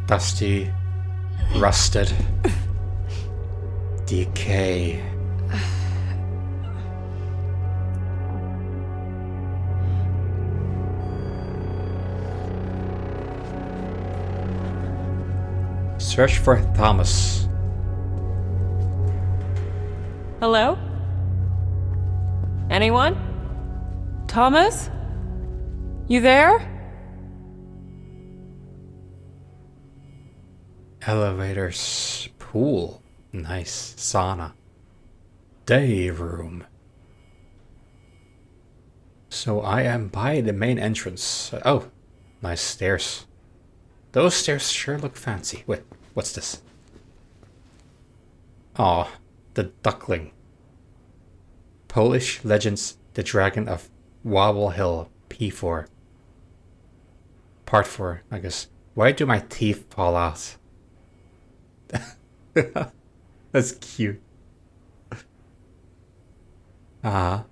Dusty, rusted, decay. Search for Thomas. Hello? Anyone? Thomas? You there? Elevators, pool, nice sauna, day room. So I am by the main entrance. Oh, nice stairs. Those stairs sure look fancy. Wait, what's this? Aw, the duckling. Polish Legends, the Dragon of Wobble Hill, P4. Part 4, I guess. Why do my teeth fall out? That's cute. Little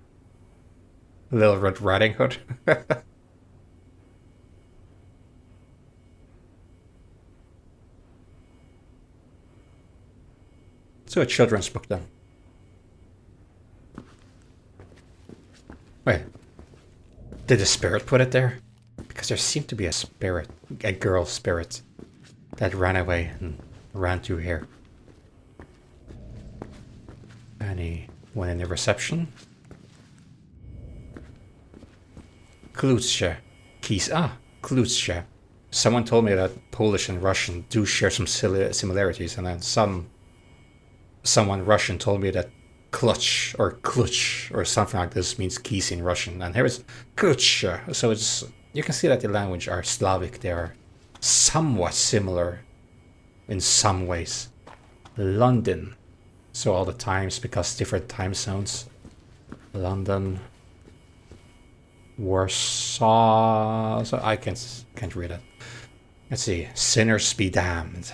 Red Riding Hood. So a children's book then. Wait. Did the spirit put it there? Because there seemed to be a spirit, a girl spirit, that ran away and ran through here. Anyone in the reception? Klutsche. Keys. Klutsche. Someone told me that Polish and Russian do share some similarities, and then someone Russian told me that clutch or klutch or something like this means keys in Russian, and here it's klutsche. So it's, you can see that the language are Slavic. They are somewhat similar in some ways. London. So all the times, because different time zones. London. Warsaw. So I can't read it. Let's see. Sinners be damned.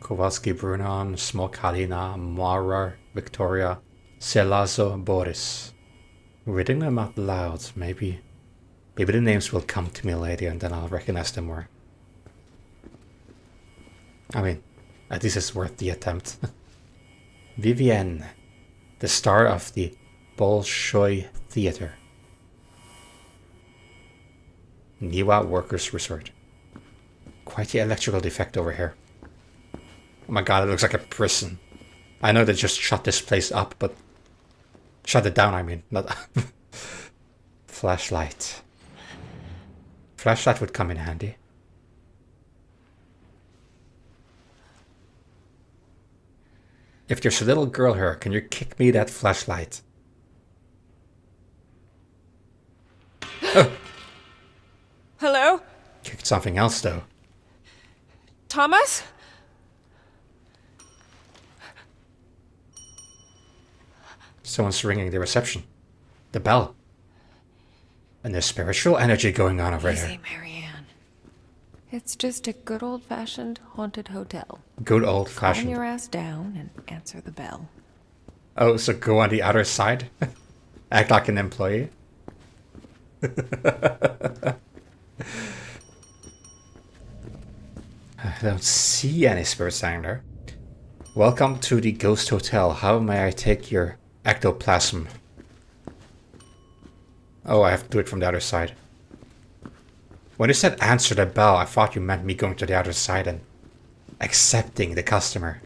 Kowalski Brunon, Smolkalina, Maurer, Victoria, Selazo, Boris. Reading them out loud, maybe the names will come to me later and then I'll recognize them more. I mean, at least it's worth the attempt. Vivienne, the star of the Bolshoi Theater. Niwa Workers Resort. Quite the electrical defect over here. Oh my god, it looks like a prison. I know they just shut this place up, but... Shut it down, I mean. Not Flashlight. Flashlight would come in handy. If there's a little girl here, can you kick me that flashlight? Oh! Hello? Kicked something else, though. Thomas? Someone's ringing the reception. The bell. And there's spiritual energy going on over Easy, here. Marianne. It's just a good old-fashioned haunted hotel. Good Calm old-fashioned. your ass down and answer the bell. Oh, so go on the other side? Act like an employee? I don't see any spirits down there. Welcome to the Ghost Hotel. How may I take your ectoplasm? Oh, I have to do it from the other side. When you said answer the bell, I thought you meant me going to the other side and accepting the customer.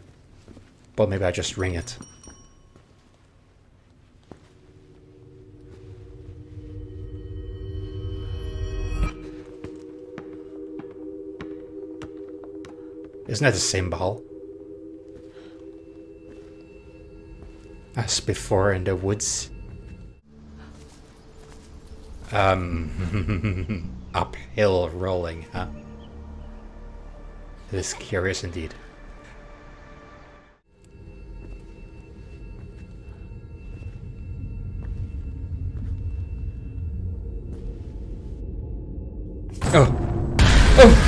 But maybe I just ring it. Isn't that the same bell as before in the woods? Uphill rolling, huh? It is curious indeed. Oh! Oh!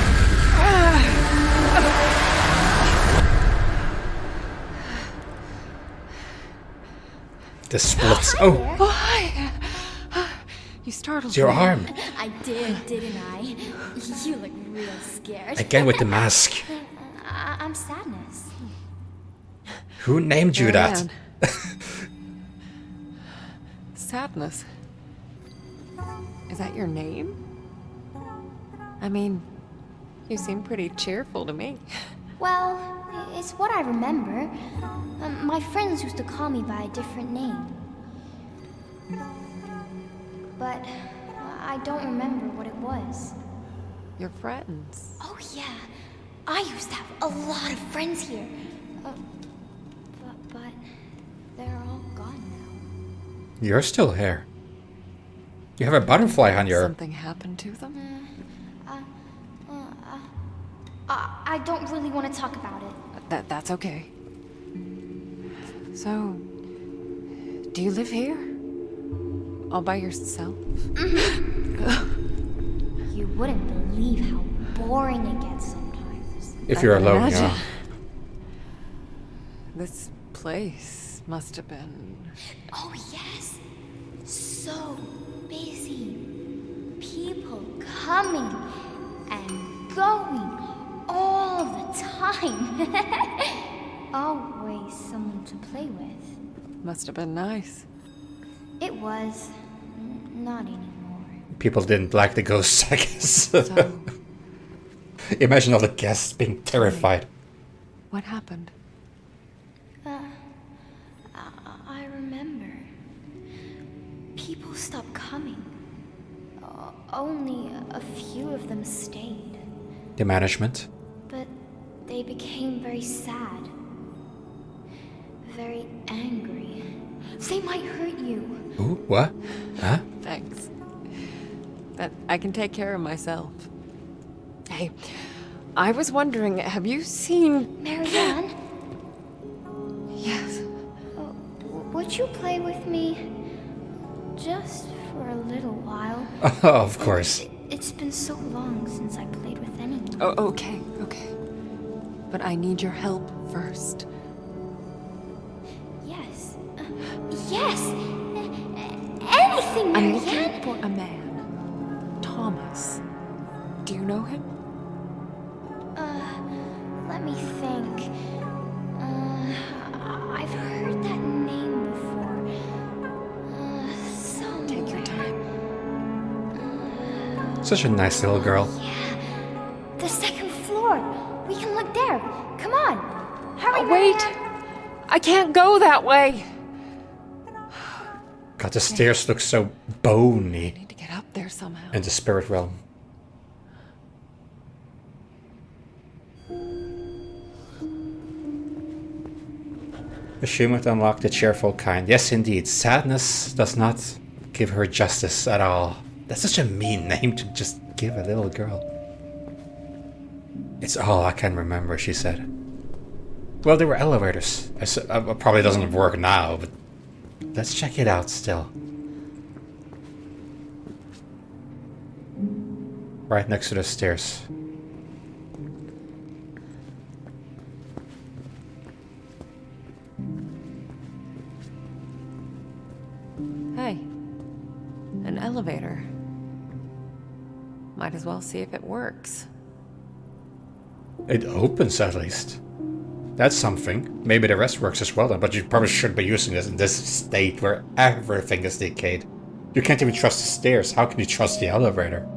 The splits. Oh! Why? You startled It's your me. arm. I did, didn't I? You look real scared. Again with the mask. I'm Sadness. Who named you that? Marianne. Sadness. Is that your name? I mean, you seem pretty cheerful to me. Well, it's what I remember. My friends used to call me by a different name. But I don't remember what it was. Your friends. Oh yeah, I used to have a lot of friends here. But they're all gone now. You're still here. You have a butterfly on your... Something happened to them? I don't really want to talk about it. That's okay. So, do you live here? All by yourself? You wouldn't believe how boring it gets sometimes. If you're I can alone, imagine. yeah. This place must have been... Oh yes, so busy. People coming and going all the time. Always someone to play with. Must have been nice. It was. Not anymore. People didn't like the ghosts, I guess. So, Imagine all the guests being terrified. what happened? I remember. People stopped coming. Only a few of them stayed. The management. But they became very sad. Very angry. They might hurt you. Ooh, what? Huh? Thanks. But I can take care of myself. Hey, I was wondering, have you seen... Marianne, Yes. would you play with me? Just for a little while. Oh, of course. It's been so long since I played with anyone. Oh, okay. But I need your help first. Yes. Yes! Anything, I'm Marianne! looking for a man. Thomas. Do you know him? Let me think. I've heard that name before. Somewhere. Take your time. Such a nice little girl. Yeah. The second floor. We can look there. Come on. Hurry, Oh, wait! Marianne. I can't go that way! God, the stairs look so bony I need to get up there somehow. in the spirit realm. Assume it unlocked the cheerful kind. Yes, indeed. Sadness does not give her justice at all. That's such a mean name to just give a little girl. It's all I can remember, she said. Well, there were elevators. Probably doesn't work now, but let's check it out still. Right next to the stairs. Hey, an elevator. Might as well see if it works. It opens at least. That's something. Maybe the rest works as well then, but you probably shouldn't be using this in this state where everything is decayed. You can't even trust the stairs. How can you trust the elevator?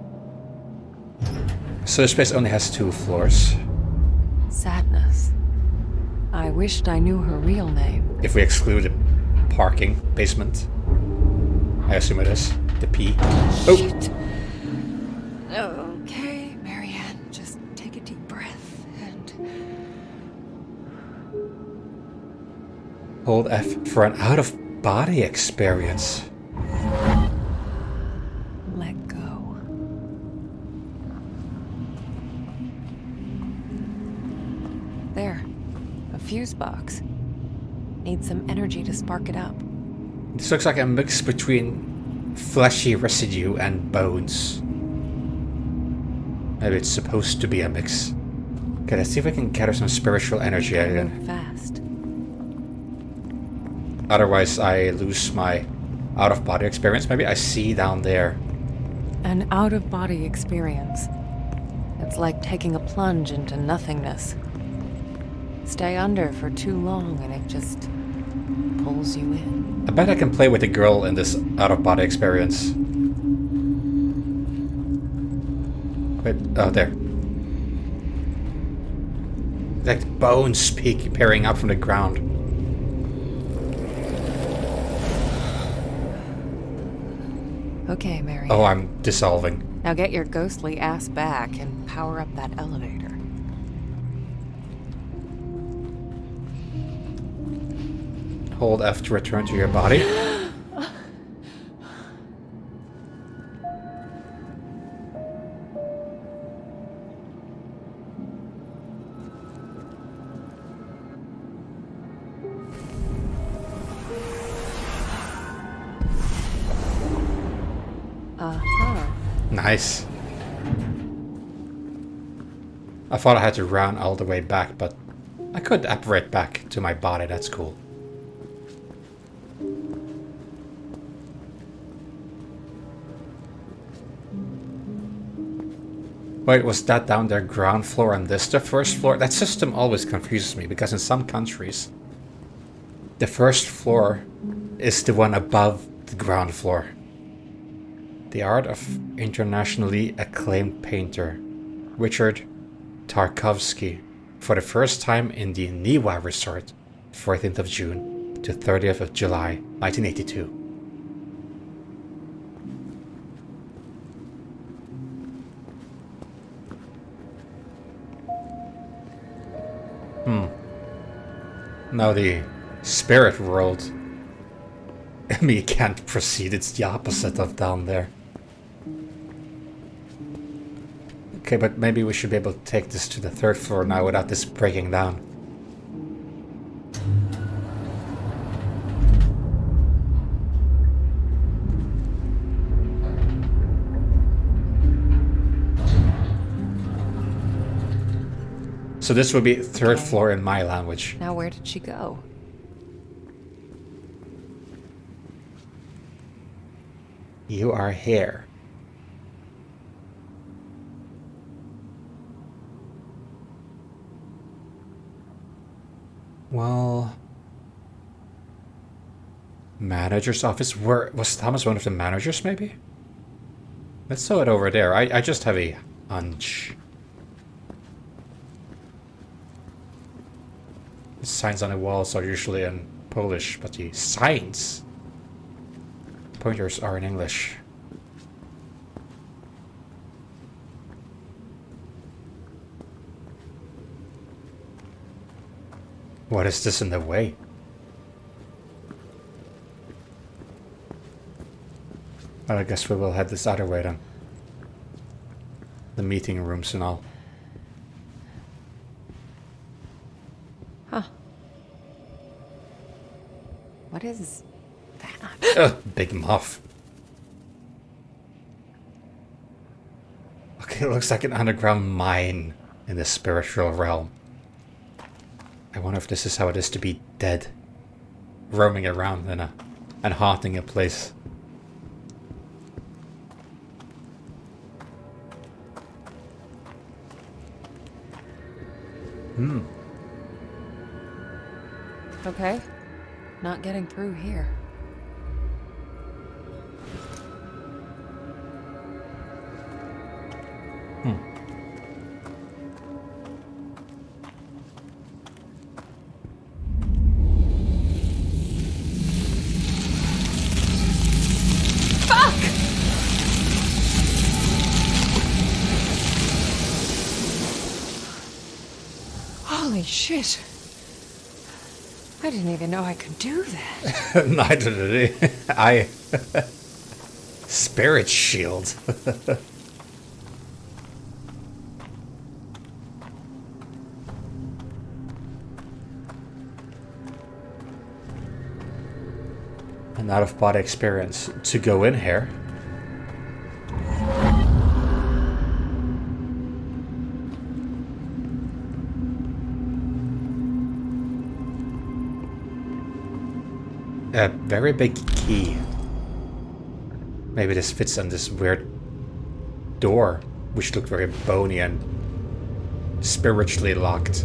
So this place only has 2 floors. Sadness. I wished I knew her real name. If we exclude the parking basement. I assume it is. The P. Oh! Shit. Okay, Marianne, just take a deep breath and... Hold F for an out-of-body experience. let go. There. A fuse box. Need some energy to spark it up. This looks like a mix between fleshy residue and bones. Maybe it's supposed to be a mix. Okay, let's see if we can gather some spiritual energy again. Move fast. Otherwise, I lose my out-of-body experience. Maybe I see down there An out-of-body experience. It's like taking a plunge into nothingness. Stay under for too long and it just pulls you in. I bet I can play with a girl in this out-of-body experience. Wait, oh, there. Like bones peering up from the ground. Okay, Mary. Oh, I'm dissolving. Now get your ghostly ass back and power up that elevator. Hold F to return to your body. Uh-huh. Nice. I thought I had to run all the way back, but I could apparate back to my body. That's cool. Wait, was that down there ground floor and this the first floor? That system always confuses me because in some countries, the first floor is the one above the ground floor. The art of internationally acclaimed painter Richard Tarkovsky for the first time in the Niwa Resort, 14th of June to 30th of July, 1982. Now the spirit world, I mean, it can't proceed, it's the opposite of down there. Okay, but maybe we should be able to take this to the third floor now without this breaking down. So this would be third floor in my language. Now where did she go? You are here. Well, manager's office. Where was Thomas one of the managers? Maybe. Let's throw it over there. I just have a hunch. The signs on the walls are usually in Polish, but the signs pointers are in English. What is this in the way? Well, I guess we will head this other way then. The meeting rooms and all. Huh. What is that? Big muff. Okay, it looks like an underground mine in the spiritual realm. I wonder if this is how it is to be dead. Roaming around and haunting a place. Okay. Not getting through here. Holy shit. I didn't even know I could do that. Neither did he. I... Spirit shield. An out-of-body experience to go in here. A very big key. Maybe this fits on this weird door, which looked very bony and spiritually locked.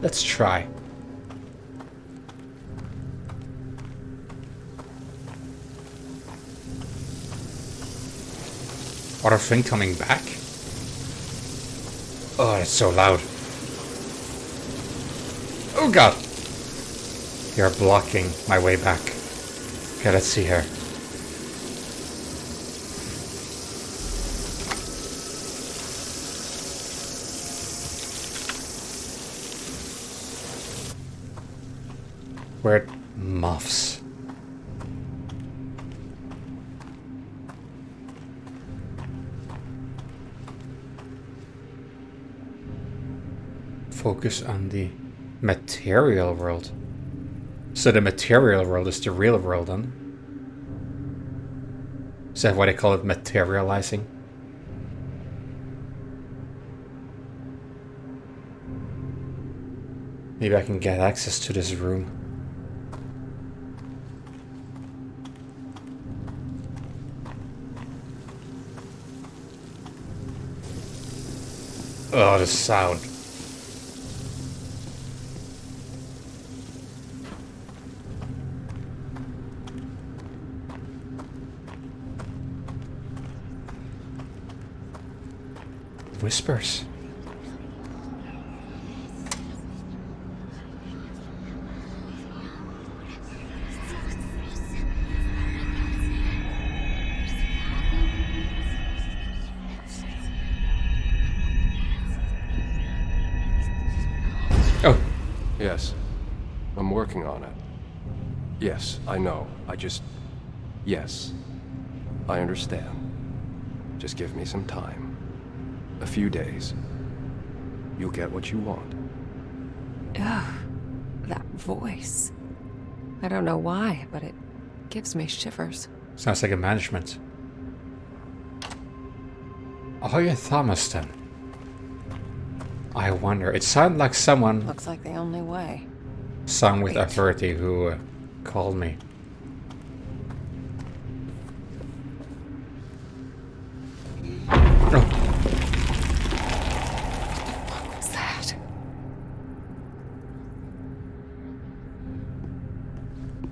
Let's try. Other thing coming back? Oh, it's so loud. Oh god! You're blocking my way back. Okay, let's see here. Weird moths. Focus on the material world. So the material world is the real world, then? Is that why they call it materializing? Maybe I can get access to this room. Oh, the sound. Whispers. Oh. Yes. I'm working on it. Yes, I know. Yes. I understand. Just give me some time. A few days. You'll get what you want. Ugh, that voice. I don't know why, but it gives me shivers. Sounds like a management. Oh, yeah, Thomas then. I wonder. It sounded like someone, Looks like the only way. someone with Wait. authority who called me. Oh, What's that?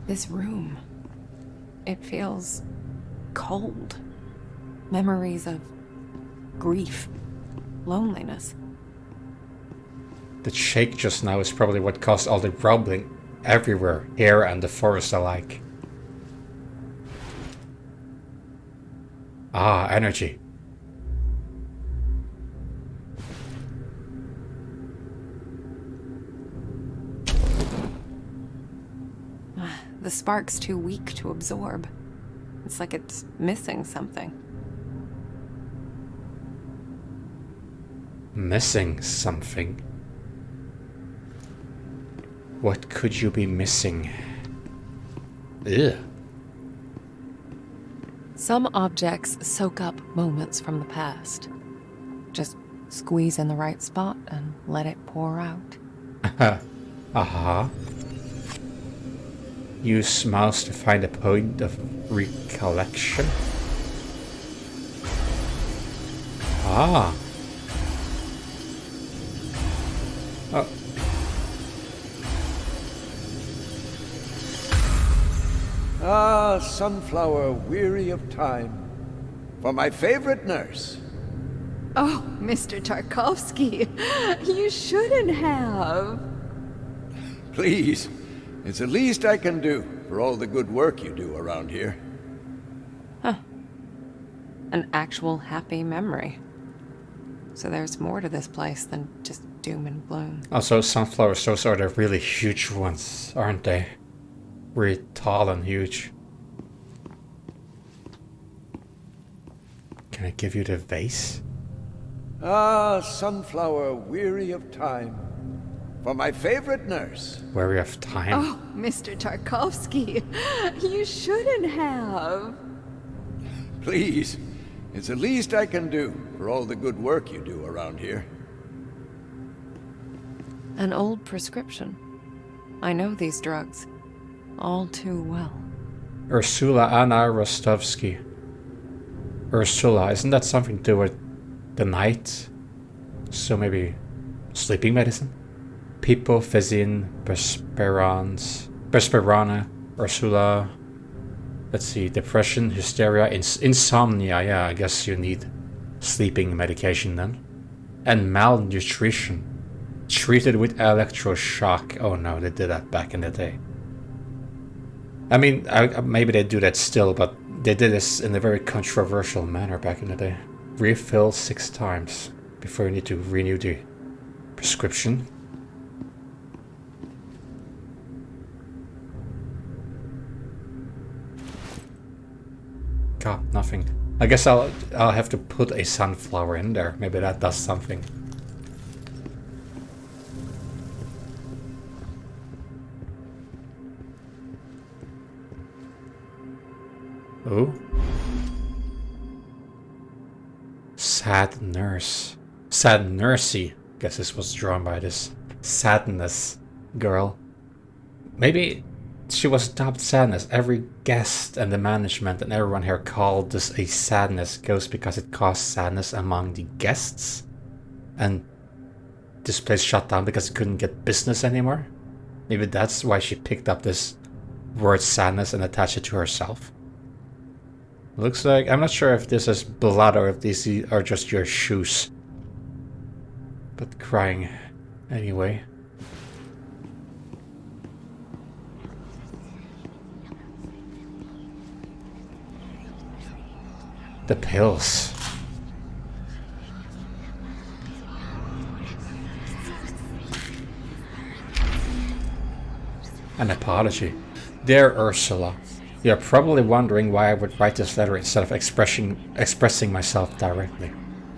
This room. It feels cold. Memories of grief, loneliness. the shake just now is probably what caused all the rumbling everywhere, here and the forest alike. Ah, energy. The spark's too weak to absorb. It's like it's missing something. Missing something? What could you be missing? Ugh. Some objects soak up moments from the past. Just squeeze in the right spot and let it pour out. Uh-huh. Use mouse to find a point of recollection. Ah. Oh. Ah, Sunflower, weary of time. For my favorite nurse. Oh, Mr. Tarkovsky, you shouldn't have. Please, it's the least I can do for all the good work you do around here. An actual happy memory. So there's more to this place than just doom and gloom. Also, sunflowers, those are the really huge ones, aren't they? Really tall and huge. Can I give you the vase? Ah, Sunflower, weary of time. For my favorite nurse. Wary of time. Oh, Mr. Tarkovsky, you shouldn't have. Please, it's the least I can do for all the good work you do around here. An old prescription. I know these drugs all too well. Ursula Anna Rostovsky. Ursula, isn't that something to do with the night? So maybe sleeping medicine? Pipofizine, Persperana, Ursula. Let's see, depression, hysteria, insomnia. Yeah, I guess you need sleeping medication then. And malnutrition. Treated with electroshock. Oh no, they did that back in the day. I mean, maybe they do that still, but they did this in a very controversial manner back in the day. Refill 6 times before you need to renew the prescription. God, nothing. I guess I'll have to put a sunflower in there. Maybe that does something. Oh. Sad nurse. Sad nursey. Guess this was drawn by this sadness girl. Maybe she was dubbed Sadness. Every guest and the management and everyone here called this a sadness ghost because it caused sadness among the guests. And this place shut down because it couldn't get business anymore. Maybe that's why she picked up this word sadness and attached it to herself. Looks like, I'm not sure if this is blood or if these are just your shoes. But crying anyway. The pills. An apology. Dear Ursula, you're probably wondering why I would write this letter instead of expressing myself directly.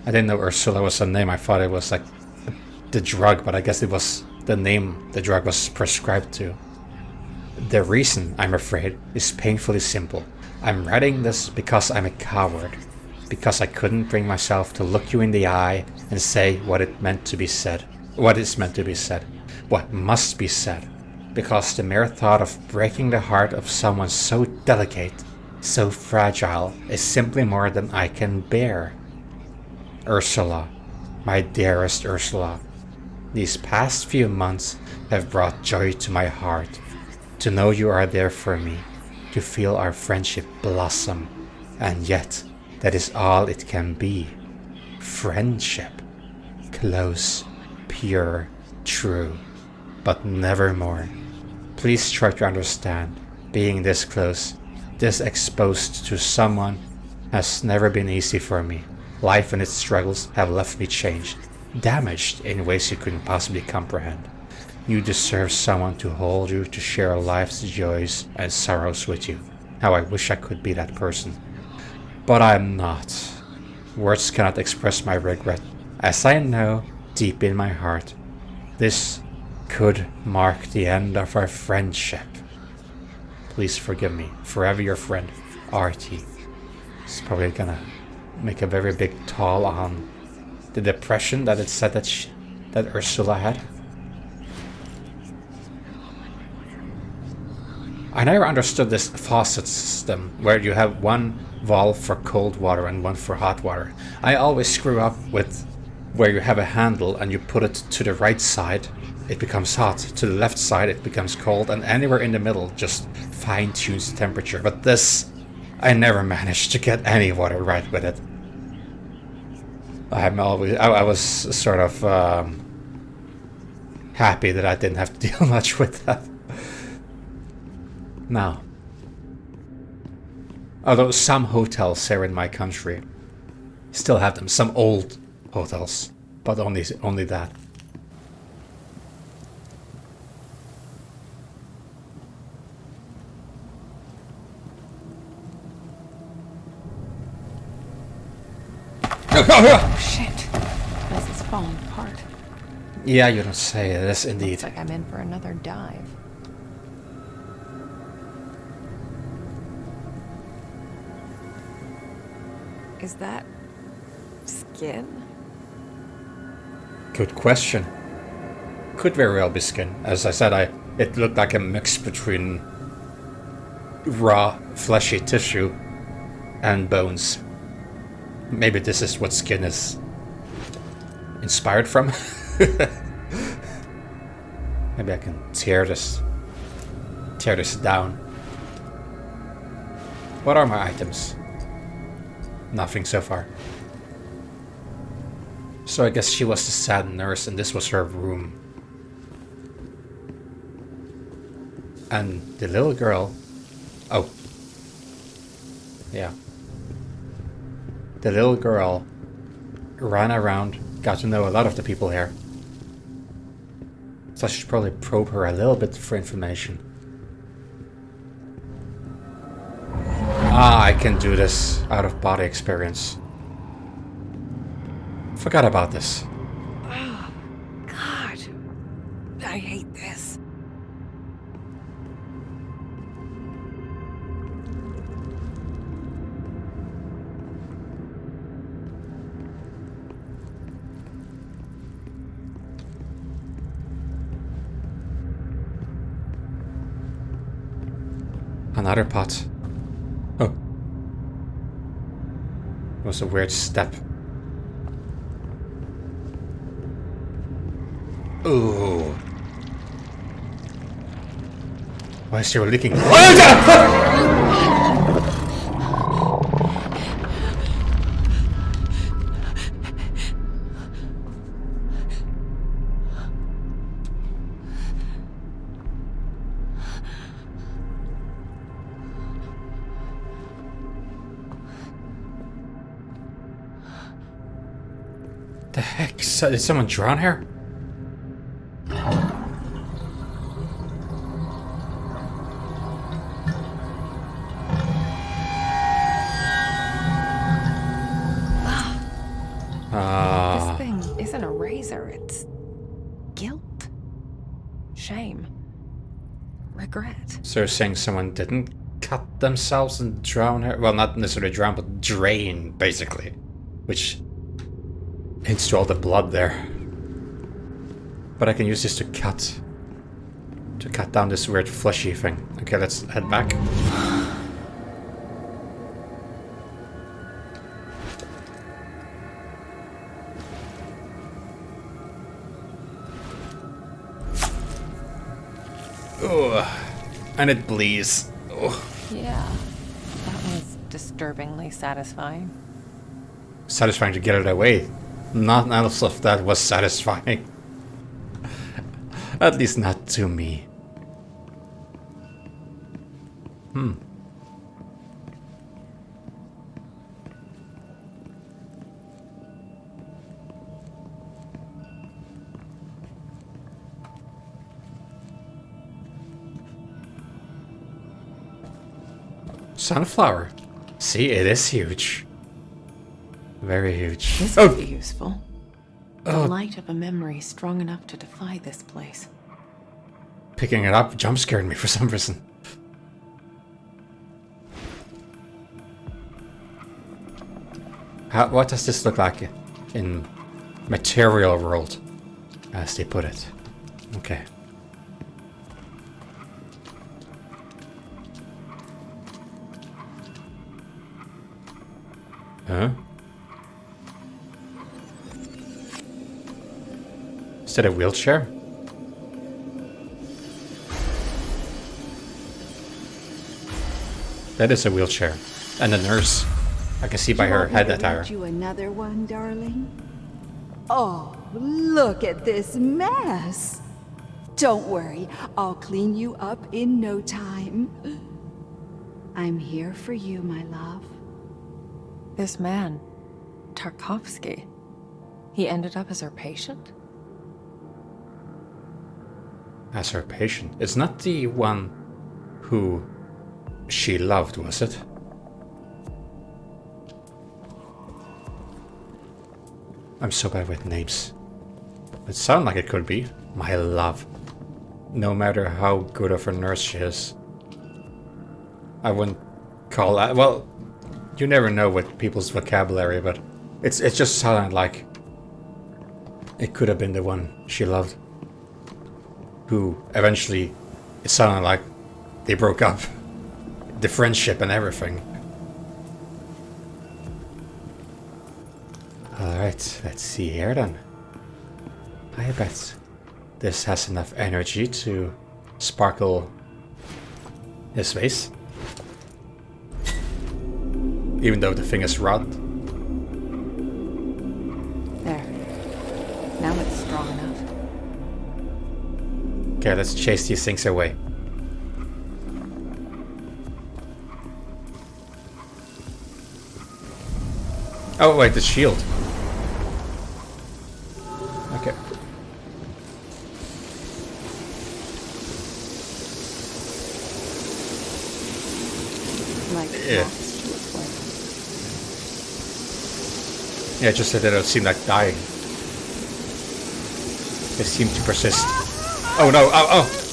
I didn't know Ursula was a name. I thought it was like the drug, but I guess it was the name the drug was prescribed to. The reason, I'm afraid, is painfully simple. I'm writing this because I'm a coward. Because I couldn't bring myself to look you in the eye and say what it meant to be said. What is meant to be said. What must be said. Because the mere thought of breaking the heart of someone so delicate, so fragile, is simply more than I can bear. Ursula, my dearest Ursula, these past few months have brought joy to my heart. To know you are there for me, to feel our friendship blossom, and yet that is all it can be. Friendship. Close, pure, true, but never more. Please try to understand, being this close, this exposed to someone, has never been easy for me. Life and its struggles have left me changed, damaged in ways you couldn't possibly comprehend. You deserve someone to hold you, to share life's joys and sorrows with you. How I wish I could be that person. But I'm not. Words cannot express my regret, as I know, deep in my heart, this could mark the end of our friendship. Please forgive me. Forever your friend, RT. It's probably gonna make a very big toll on the depression that it said that Ursula had. I never understood this faucet system where you have one valve for cold water and one for hot water. I always screw up with where you have a handle and you put it to the right side, it becomes hot. To the left side, it becomes cold, and anywhere in the middle just fine-tunes the temperature. But this, I never managed to get any water right with it. I was sort of happy that I didn't have to deal much with that. Now, although some hotels here in my country still have them, some old hotels, but only that. Oh, shit. This is falling apart. Yeah, you don't say. Yes, indeed. Looks like I'm in for another dive. Is that skin? Good question. Could very well be skin. As I said, it looked like a mix between raw, fleshy tissue and bones. Maybe this is what Skin is inspired from. Maybe I can tear this down. What are my items? Nothing so far. So I guess she was the sad nurse and this was her room. And the little girl... Oh. Yeah. The little girl ran around, got to know a lot of the people here. So I should probably probe her a little bit for information. Ah, I can do this out of body experience. Forgot about this. Oh, God. I hate this. Another pot. Oh. It was a weird step. Ooh. Why is she leaking? The heck? Did someone drown her? This thing isn't a razor, it's guilt, shame, regret. So you're saying someone didn't cut themselves and drown her? Well, not necessarily drown, but drain, basically. Which hints to all the blood there. But I can use this to cut down this weird fleshy thing. Okay, let's head back. Ugh. And it bleeds. Ugh. Yeah, that was disturbingly satisfying. Satisfying to get it away. Not else of that was satisfying. At least not to me. Sunflower. See, it is huge. Very huge. This Oh! could be useful. The light of a memory strong enough to defy this place. Picking it up jump scared me for some reason. What does this look like in material world, as they put it? Okay. Huh? Is that a wheelchair? That is a wheelchair. And a nurse. I can see by her head attire. You another one, darling? Oh, look at this mess. Don't worry, I'll clean you up in no time. I'm here for you, my love. This man, Tarkovsky, he ended up as her patient? As her patient. It's not the one who she loved, was it? I'm so bad with names. It sounds like it could be. My love. No matter how good of a nurse she is. I wouldn't call that... Well, you never know with people's vocabulary, but it just sounded like it could have been the one she loved. Who eventually, it sounded like they broke up. The friendship and everything. Alright, let's see here then. I bet this has enough energy to sparkle his face. Even though the thing is rod. There. Now it's strong enough. Okay, let's chase these things away. Oh wait, the shield. Okay. Like Yeah. moths to a flame. Yeah, just that they don't seem like dying. They seem to persist. Oh no, oh, oh!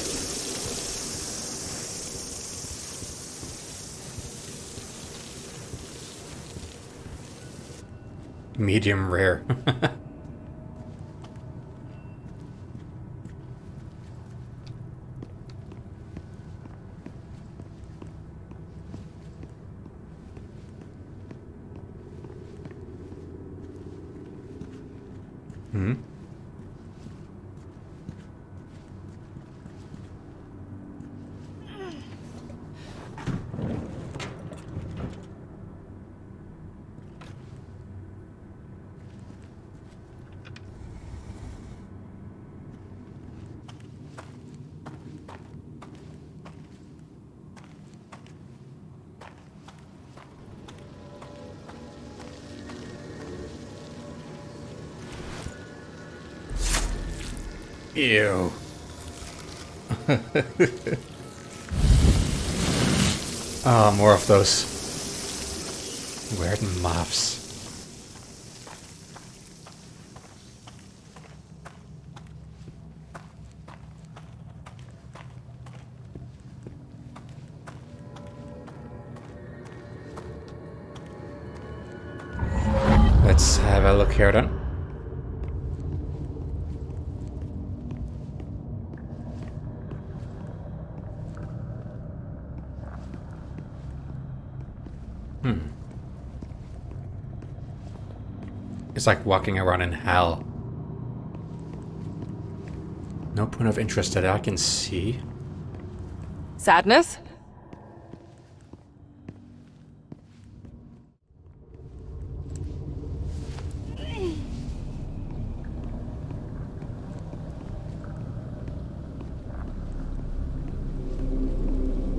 Medium rare. Ew. Ah, more of those weird moths. Let's have a look here then. It's like walking around in hell. No point of interest that I can see. Sadness?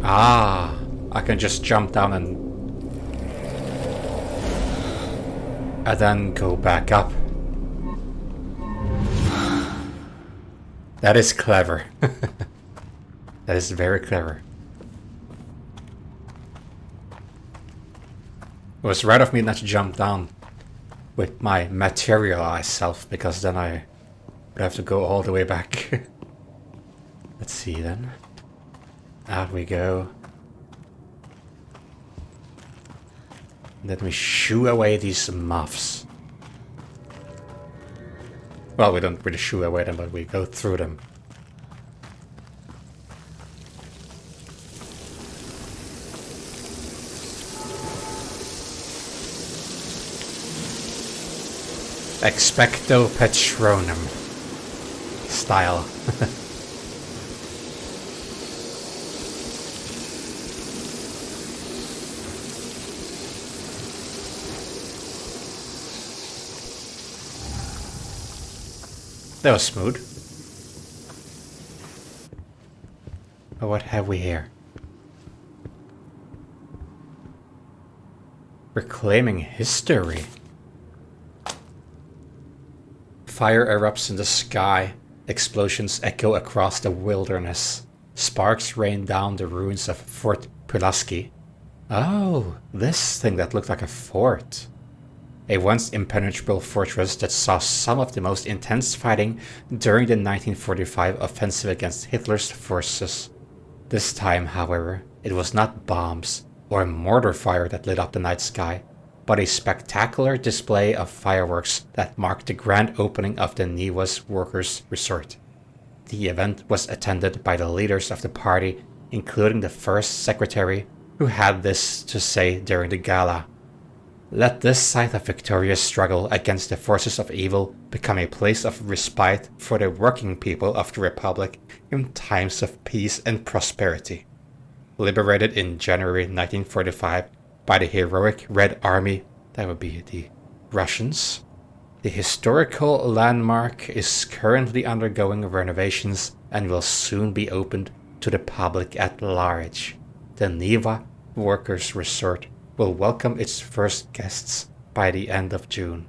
Ah, I can just jump down and then go back up. That is clever. That is very clever. It was right of me not to jump down with my materialized self, because then I would have to go all the way back. Let's see then. Out we go. Let me shoo away these moths. Well, we don't really shoo away them, but we go through them. Expecto Patronum style. That was smooth. But what have we here? Reclaiming history. Fire erupts in the sky. Explosions echo across the wilderness. Sparks rain down the ruins of Fort Pulaski. Oh, this thing that looked like a fort. A once impenetrable fortress that saw some of the most intense fighting during the 1945 offensive against Hitler's forces. This time, however, it was not bombs or mortar fire that lit up the night sky, but a spectacular display of fireworks that marked the grand opening of the Niwas Workers' Resort. The event was attended by the leaders of the party, including the first secretary, who had this to say during the gala. Let this site of victorious struggle against the forces of evil become a place of respite for the working people of the Republic in times of peace and prosperity. Liberated in January 1945 by the heroic Red Army, that would be the Russians, the historical landmark is currently undergoing renovations and will soon be opened to the public at large. The Niwa Workers' Resort will welcome its first guests by the end of June.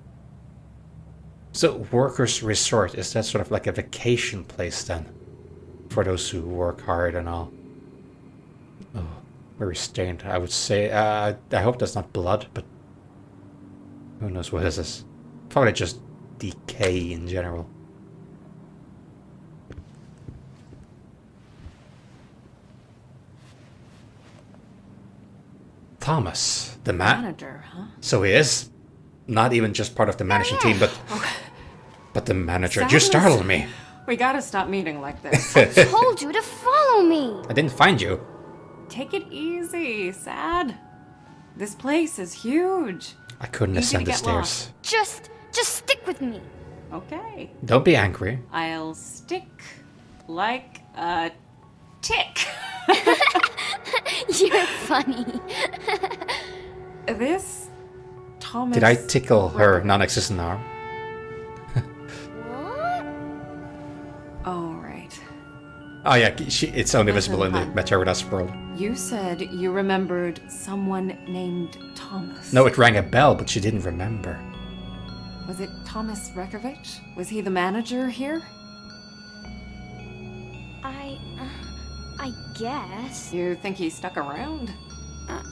So, Workers' Resort, is that sort of like a vacation place then? For those who work hard and all. Oh, very stained, I would say. I hope that's not blood, but who knows what is this? Probably just decay in general. Thomas, the Manager, huh? So he is not even just part of the managing team, but the manager. You startled me. We gotta stop meeting like this. Told you to follow me. I didn't find you. Take it easy, Sad. This place is huge. I couldn't Easy ascend to the get stairs. lost. Just stick with me. Okay. Don't be angry. I'll stick like a tick. You're funny. This Thomas. Did I tickle her non-existent arm? What? Oh, right. Oh yeah, it's only visible in the Meteoritas world. You said you remembered someone named Thomas. No, it rang a bell, but she didn't remember. Was it Thomas Rekovich? Was he the manager here? I guess. You think he stuck around?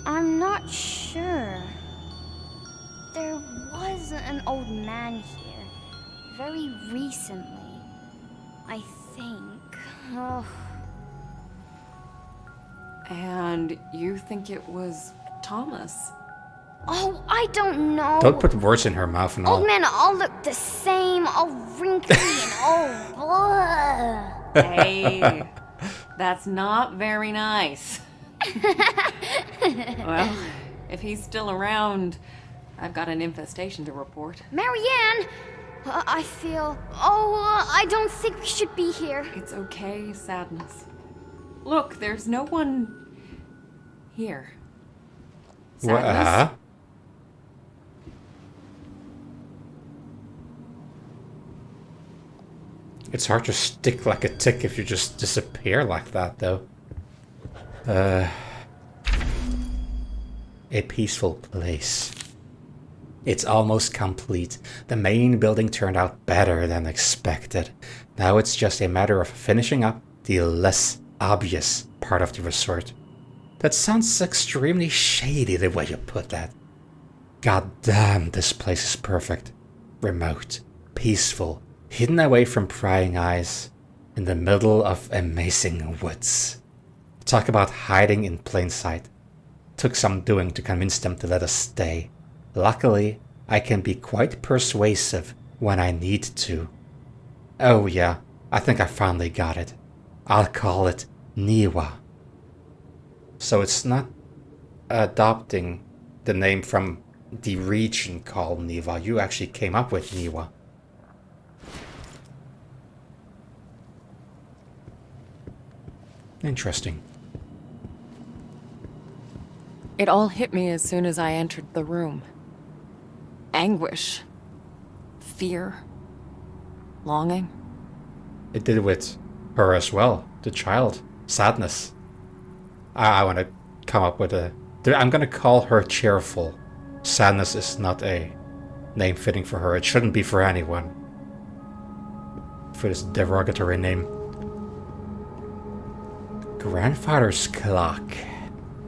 I'm not sure. There was an old man here. Very recently. I think. Oh. And you think it was Thomas? Oh, I don't know. Don't put words in her mouth and all. Old men all look the same, all wrinkly and all blah. Hey, that's not very nice. Well, if he's still around, I've got an infestation to report. Marianne! I feel... I don't think we should be here. It's okay, Sadness. Look, there's no one here. Sadness? It's hard to stick like a tick if you just disappear like that, though. A peaceful place. It's almost complete. The main building turned out better than expected. Now it's just a matter of finishing up the less obvious part of the resort. That sounds extremely shady the way you put that. God damn, this place is perfect. Remote, peaceful, hidden away from prying eyes, in the middle of amazing woods. Talk about hiding in plain sight. Took some doing to convince them to let us stay. Luckily, I can be quite persuasive when I need to. Oh yeah, I think I finally got it. I'll call it Niwa. So it's not adopting the name from the region called Niwa. You actually came up with Niwa. Interesting. It all hit me as soon as I entered the room. Anguish. Fear. Longing. It did with her as well. The child. Sadness. I want to come up with a... I'm going to call her Cheerful. Sadness is not a name fitting for her. It shouldn't be for anyone. For this derogatory name. Grandfather's clock.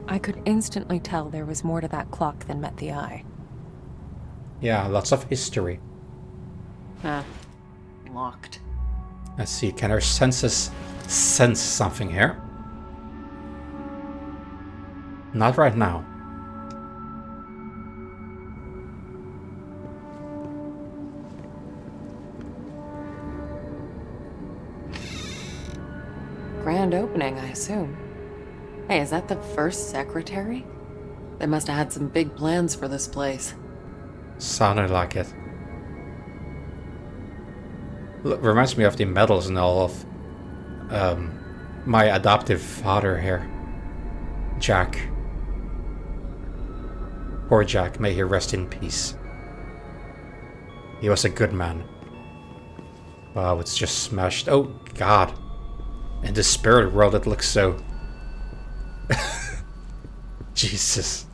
I could instantly tell there was more to that clock than met the eye. Yeah, lots of history. Locked. Let's see, can our senses sense something here? Not right now. Grand opening, I assume. Hey, is that the first secretary? They must have had some big plans for this place. Sounded like it. Reminds me of the medals and all of my adoptive father here, Jack. Poor Jack, may he rest in peace. He was a good man. Wow, it's just smashed. Oh god. In the spirit world it looks so... Jesus.